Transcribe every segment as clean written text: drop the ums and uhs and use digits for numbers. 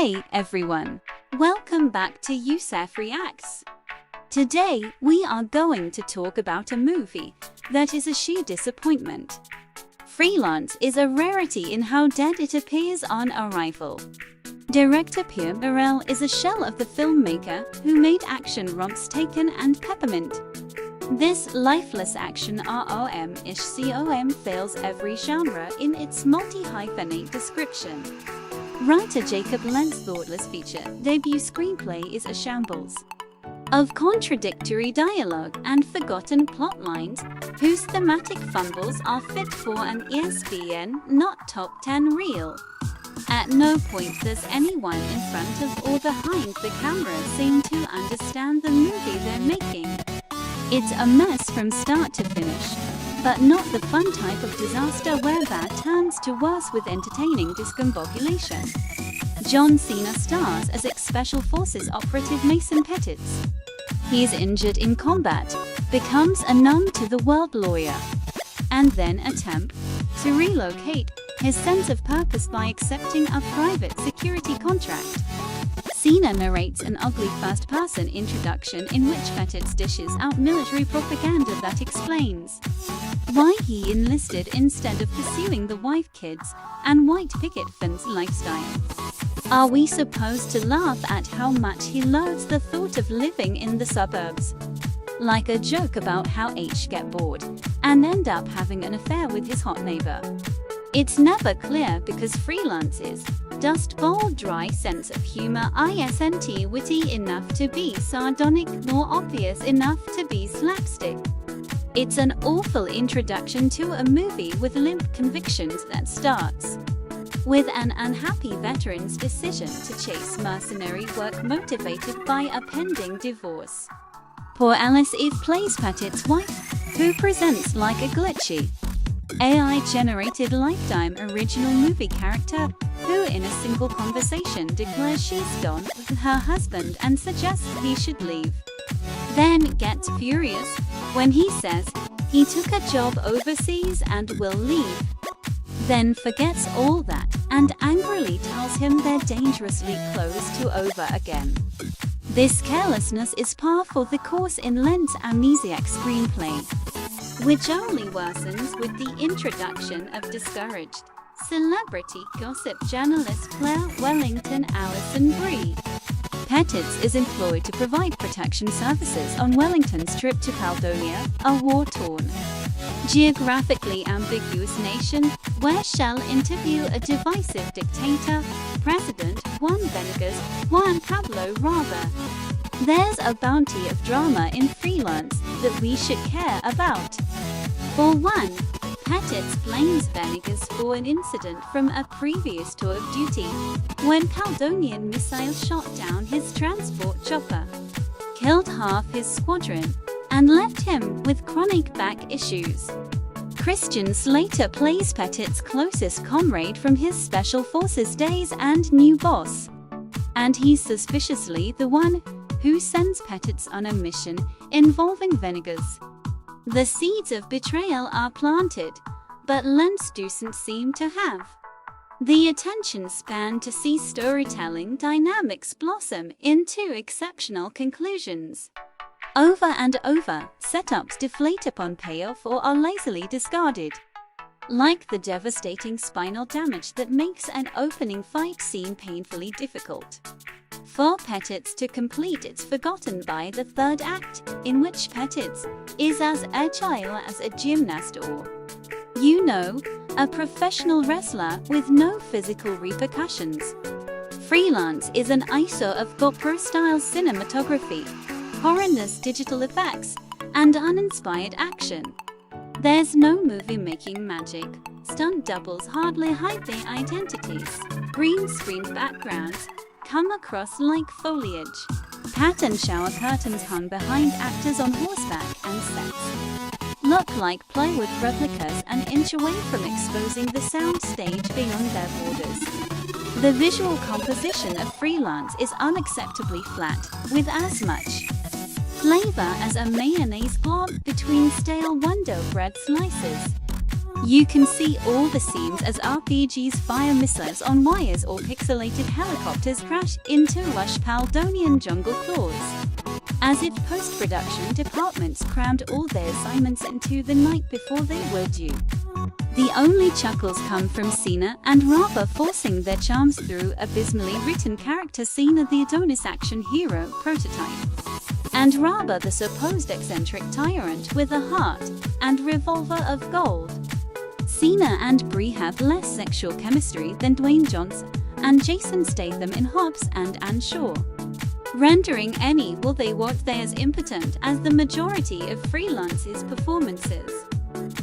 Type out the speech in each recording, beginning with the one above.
Hey everyone! Welcome back to Youssef Reacts. Today, we are going to talk about a movie that is a sheer disappointment. Freelance is a rarity in how dead it appears on arrival. Director Pierre Morel is a shell of the filmmaker who made action romps Taken and Peppermint. This lifeless action rom-ish com fails every genre in its multi-hyphenate description. Writer Jacob Lent's thoughtless feature debut screenplay is a shambles of contradictory dialogue and forgotten plot lines, whose thematic fumbles are fit for an ESPN not top 10 reel. At no point does anyone in front of or behind the camera seem to understand the movie they're making. It's a mess from start to finish, but not the fun type of disaster where bad turns to worse with entertaining discombobulation. John Cena stars as ex-Special Forces operative Mason Petit. He's injured in combat, becomes a numb-to-the-world lawyer, and then attempts to relocate his sense of purpose by accepting a private security contract. Cena narrates an ugly first-person introduction in which Petit dishes out military propaganda that explains why he enlisted instead of pursuing the wife, kids, and white picket fence lifestyle. Are we supposed to laugh at how much he loathes the thought of living in the suburbs? Like a joke about how H get bored and end up having an affair with his hot neighbor. It's never clear because Freelance is dust bowl dry sense of humor isn't witty enough to be sardonic nor obvious enough to be slapstick. It's an awful introduction to a movie with limp convictions that starts with an unhappy veteran's decision to chase mercenary work motivated by a pending divorce. Poor Alice Eve plays Petit's wife, who presents like a glitchy AI-generated lifetime original movie character who in a single conversation declares she's done with her husband and suggests he should leave. Then gets furious when he says he took a job overseas and will leave. Then forgets all that and angrily tells him they're dangerously close to over again. This carelessness is par for the course in Lent's amnesiac screenplay, which only worsens with the introduction of discouraged celebrity gossip journalist Claire Wellington Alison Brie. Petit is employed to provide protection services on Wellington's trip to Caledonia, a war-torn, geographically ambiguous nation where she'll interview a divisive dictator, President Juan Pablo rather. There's a bounty of drama in Freelance that we should care about. For one, Petit blames Venegas for an incident from a previous tour of duty, when Caledonian missiles shot down his transport chopper, killed half his squadron, and left him with chronic back issues. Christian Slater plays Petit's closest comrade from his Special Forces days and new boss, and he's suspiciously the one who sends Petit's on a mission involving Venegas. The seeds of betrayal are planted, but Lentz doesn't seem to have the attention span to see storytelling dynamics blossom into exceptional conclusions. Over and over, setups deflate upon payoff or are lazily discarded, like the devastating spinal damage that makes an opening fight scene painfully difficult for Petit to complete. It's forgotten by the third act, in which Petit is as agile as a gymnast or, a professional wrestler with no physical repercussions. Freelance is an eyesore of GoPro-style cinematography, horrendous digital effects, and uninspired action. There's no movie-making magic. Stunt doubles hardly hide their identities. Green screen backgrounds come across like foliage. Pattern shower curtains hung behind actors on horseback and sets look like plywood replicas an inch away from exposing the sound stage beyond their borders. The visual composition of Freelance is unacceptably flat, with as much flavor as a mayonnaise glob between stale Wonder bread slices. You can see all the scenes as RPGs fire missiles on wires or pixelated helicopters crash into lush Paldonian jungle floors. As if post-production departments crammed all their assignments into the night before they were due. The only chuckles come from Cena and Raba forcing their charms through abysmally written character Cena, the Adonis action hero prototype, and Raba, the supposed eccentric tyrant with a heart and revolver of gold. Cena and Brie have less sexual chemistry than Dwayne Johnson and Jason Statham in Hobbs and Ann Shaw, rendering any will they what they as impotent as the majority of Freelance's performances.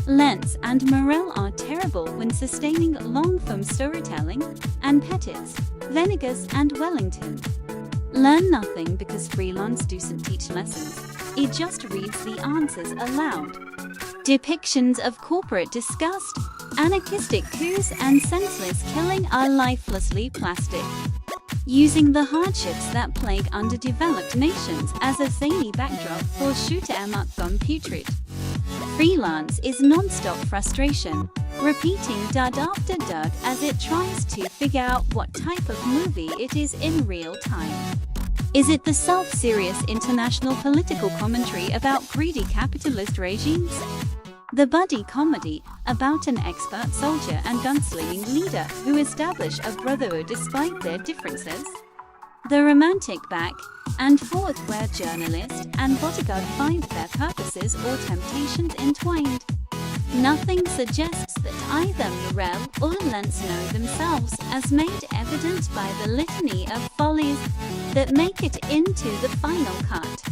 Lentz and Morel are terrible when sustaining long-form storytelling, and Petits, Venegas and Wellington learn nothing because Freelance doesn't teach lessons, it just reads the answers aloud. Depictions of corporate disgust, anarchistic coups and senseless killing are lifelessly plastic, using the hardships that plague underdeveloped nations as a zany backdrop for shoot-em-up gone putrid. Freelance is non-stop frustration, repeating dud after dud as it tries to figure out what type of movie it is in real time. Is it the self-serious international political commentary about greedy capitalist regimes? The buddy comedy about an expert soldier and gunslinging leader who establish a brotherhood despite their differences? The romantic back and forth where journalist and bodyguard find their purposes or temptations entwined? Nothing suggests that either Morel or Lentz know themselves, as made evident by the litany of follies that make it into the final cut.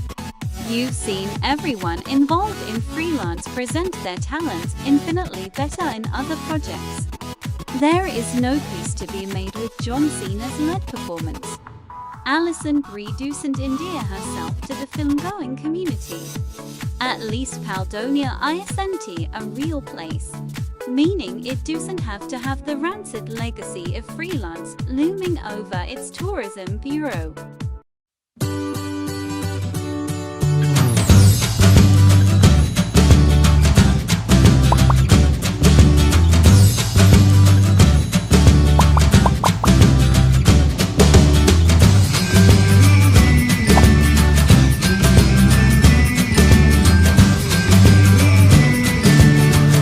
You've seen everyone involved in Freelance present their talents infinitely better in other projects. There is no peace to be made with John Cena's lead performance. Alison Brie doesn't endear herself to the film-going community. At least Paldonia isn't a real place, meaning it doesn't have to have the rancid legacy of Freelance looming over its tourism bureau.